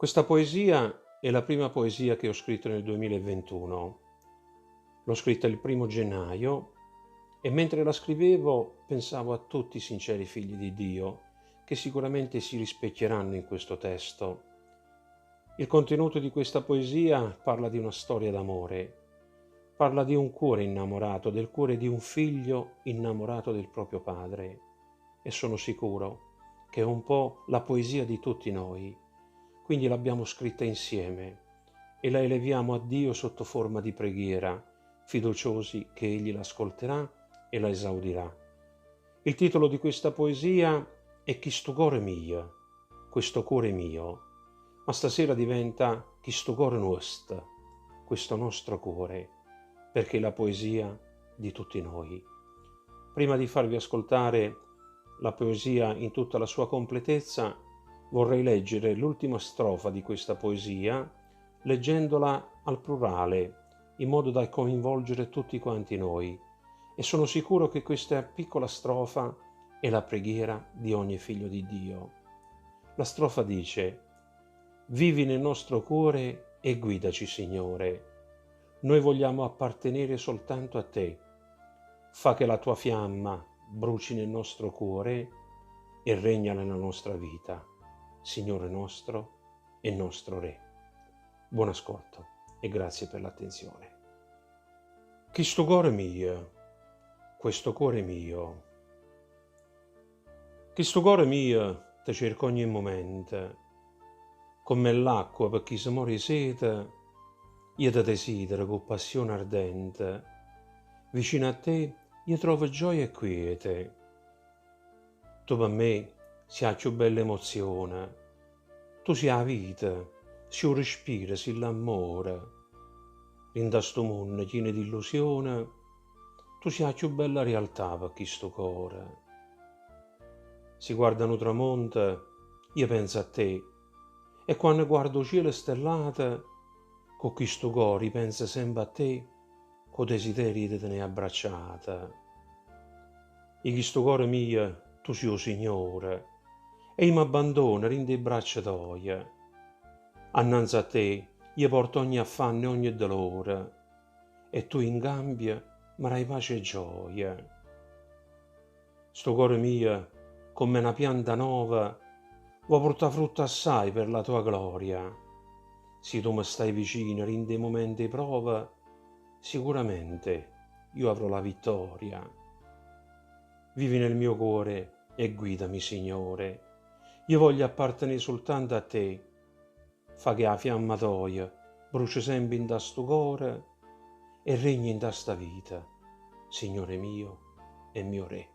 Questa poesia è la prima poesia che ho scritto nel 2021. L'ho scritta il 1° gennaio e mentre la scrivevo pensavo a tutti i sinceri figli di Dio che sicuramente si rispecchieranno in questo testo. Il contenuto di questa poesia parla di una storia d'amore, parla di un cuore innamorato, del cuore di un figlio innamorato del proprio padre, e sono sicuro che è un po' la poesia di tutti noi. Quindi l'abbiamo scritta insieme e la eleviamo a Dio sotto forma di preghiera, fiduciosi che Egli l'ascolterà e la esaudirà. Il titolo di questa poesia è Chisto cuore mio, questo cuore mio, ma stasera diventa Chisto cuore nuest, questo nostro cuore, perché è la poesia di tutti noi. Prima di farvi ascoltare la poesia in tutta la sua completezza, vorrei leggere l'ultima strofa di questa poesia, leggendola al plurale, in modo da coinvolgere tutti quanti noi. E sono sicuro che questa piccola strofa è la preghiera di ogni figlio di Dio. La strofa dice: vivi nel nostro cuore e guidaci, Signore. Noi vogliamo appartenere soltanto a te. Fa che la tua fiamma bruci nel nostro cuore e regna nella nostra vita, Signore nostro e nostro Re. Buon ascolto e grazie per l'attenzione. Questo cuore mio, questo cuore mio, questo cuore mio ti cerco ogni momento, come l'acqua per chi si muore di sete, io ti desidero con passione ardente, vicino a te io trovo gioia e quiete. Tu per me sei la più bella emozione, tu sei la vita, sei un respiro, sei l'amore. In questo mondo pieno di illusione, tu sei la più bella realtà per questo cuore. Si guardano tramonte, io penso a te, e quando guardo cielo stellate, con questo cuore penso sempre a te, con desideri di tenere abbracciata. E questo cuore mio, tu sei o Signore, e io mi abbandono in le braccia tue. Annanzi a te io porto ogni affanno e ogni dolore, e tu in cambio mi dai pace e gioia. Sto cuore mio, come una pianta nuova, vuoi portare frutto assai per la tua gloria. Se tu mi stai vicino in dei momenti di prova, sicuramente io avrò la vittoria. Vivi nel mio cuore e guidami, Signore. Io voglio appartenere soltanto a te. Fa che la fiamma tua bruci sempre in sto cuore e regni in sta vita, Signore mio e mio Re.